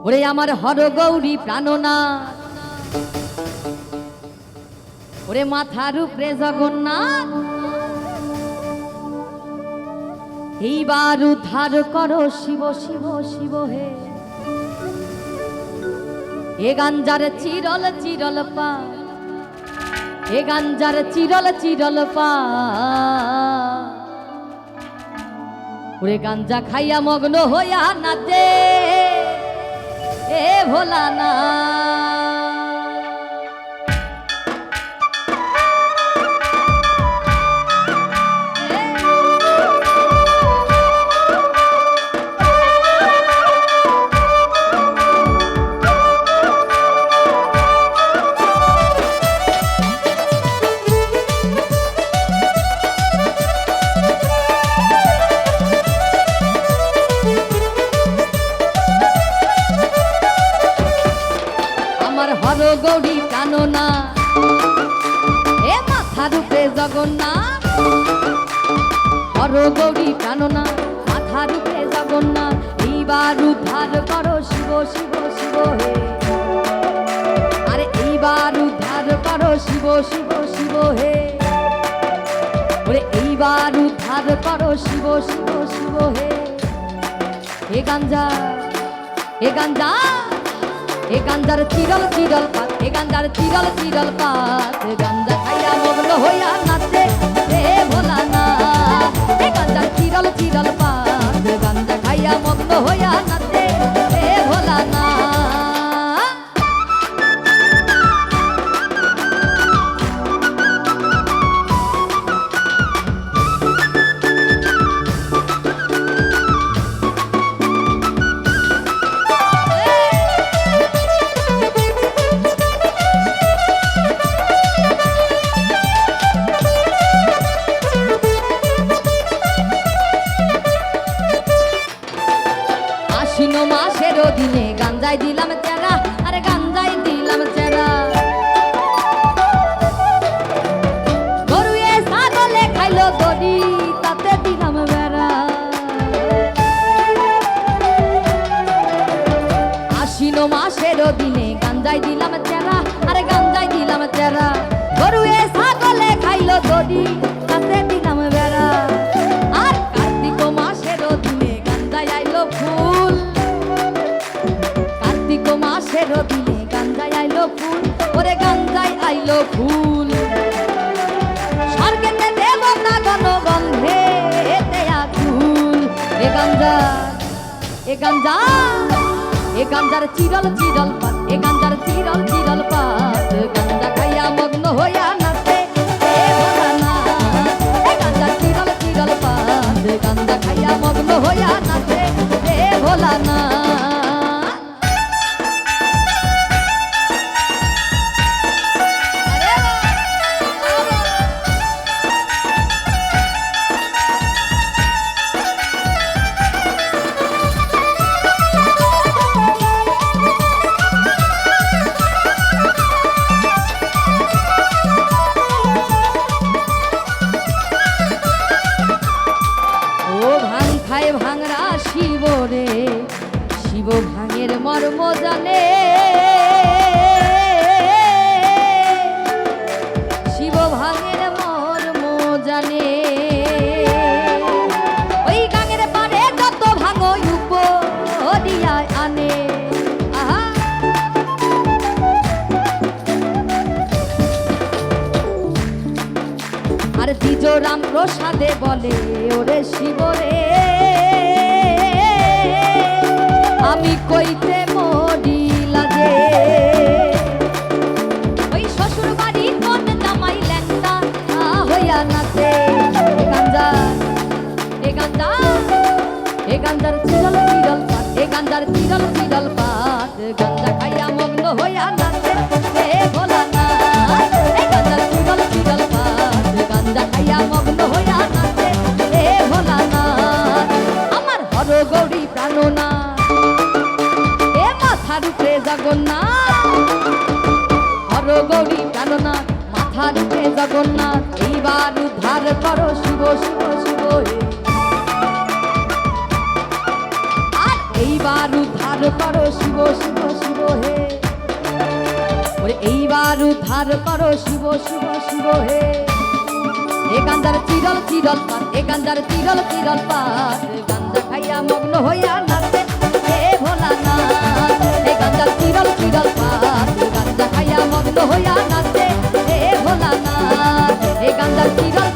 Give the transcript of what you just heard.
ওরে আমার হর গৌরী প্রাণনাথ, ওরে মাথার উপরে জগন্নাথ, এইবার উদ্ধার করো শিব শিব শিব হে। এ গাঞ্জার চিরল চিরল পা, এ গাঞ্জার চিরল চিরল পা, ওরে গাঞ্জা খাইয়া মগ্ন হইয়া নাচে এ ভোলা না। হর গৌরী প্রাণনাথ, এ মাথার উপরে জগন্নাথ, হর গৌরী প্রাণনাথ, মাথার উপরে জগন্নাথ, এইবার উদ্ধার করো শিব শিব শিব হে। আরে এইবার উদ্ধার করো শিব শিব শিব হে, ওরে এইবার উদ্ধার করো শিব শিব শিব হে। এ গাঞ্জা, এ গাঞ্জা, এ গাঞ্জার চিরল চিরল পাত, এ গাঞ্জার চিরল চিরল পাত, গাঞ্জা খাইয়া মগ্ন হইয়া নাচে হে ভোলা না। এ গাঞ্জার চিরল চিরল পাত, গাঞ্জা খাইয়া মগ্ন হইয়া নাচে হে ভোলা না। আশ্বিন মাসের দিনে গাঞ্জাই দিলাম চেরা, আরে গাঞ্জাই দিলাম চেরা, গরুয়ে ছাগলে খাইলো দড়ি, তাতে দিলাম বেড়া। আশ্বিন মাসের দিনে গাঞ্জাই দিলাম চেরা, আরে গাঞ্জাই দিলাম চেরা, গরুয়ে ছাগলে খাইলো দড়ি, তাতে দিলাম বেড়া। আর কার্তিক মাসের দিনে গাঞ্জাই আইলো ফুল, কার্তিক মাসের দিনে গাঞ্জাই আইলো ফুল, ওরে গাঞ্জাই আইলো ফুল, স্বর্গেতে দেবতা গণ গন্ধে দেয়া ফুল। এ গাঞ্জা, এ গাঞ্জা, এ গাঞ্জার চিরল চিরল পাত, এ গাঞ্জার চিরল চিরল পাত, গাঞ্জা খাইয়া মগ্ন হইয়া নাচে এ ভোলা না। এ গাঞ্জার চিরল চিরল পাত, গাঞ্জা খাইয়া মগ্ন হইয়া নাচে এ ভোলা না। ভাঙরা শিব রে, শিব ভাঙের মর্ম জানে, শিব ভাঙের মর্ম জানে, ওই গাঙের পারে যত ভাঙো উপরিয়া আনে। আহা আর দ্বিজ রাম প্রসাদে বলে ওরে শিব রে, আমি কইতে মরি লাগে, ওই শ্বশুর বাড়ি কোন জামাই ল্যাংটা হইয়া নাচে। এ গাঞ্জা, এ গাঞ্জা, এ গাঞ্জার চিরল চিরল পাত, এ গাঞ্জার চিরল চিরল পাত, গাঞ্জা খাইয়া মগ্ন হইয়া নাচে এ ভোলা না। এ গাঞ্জার চিরল চিরল পাত, গাঞ্জা খাইয়া মগ্ন হইয়া নাচে এ ভোলা না। আমার হর গৌরী প্রাণনাথ, এ মাথার উপরে জগন্নাথ, হর গৌরী প্রাণনাথ, মাথার উপরে জগন্নাথ, এইবার উদ্ধার করো শিব শিব শিব হে। আর এইবার এইবার উদ্ধার করো শিব শিব শিব হে, ওরে এইবার উদ্ধার করো শিব শিব শিব হে। এ গাঞ্জার চিরল চিরল পাত, এ গাঞ্জার চিরল চিরল পাত, গাঞ্জা খাইয়া মগ্ন হইয়া নাচে হে ভোলানাথ। এ গাঞ্জার চিরল চিরল পাত, গাঞ্জা খাইয়া মগ্ন হইয়া নাচে হে ভোলানাথ। এ গাঞ্জার চিরল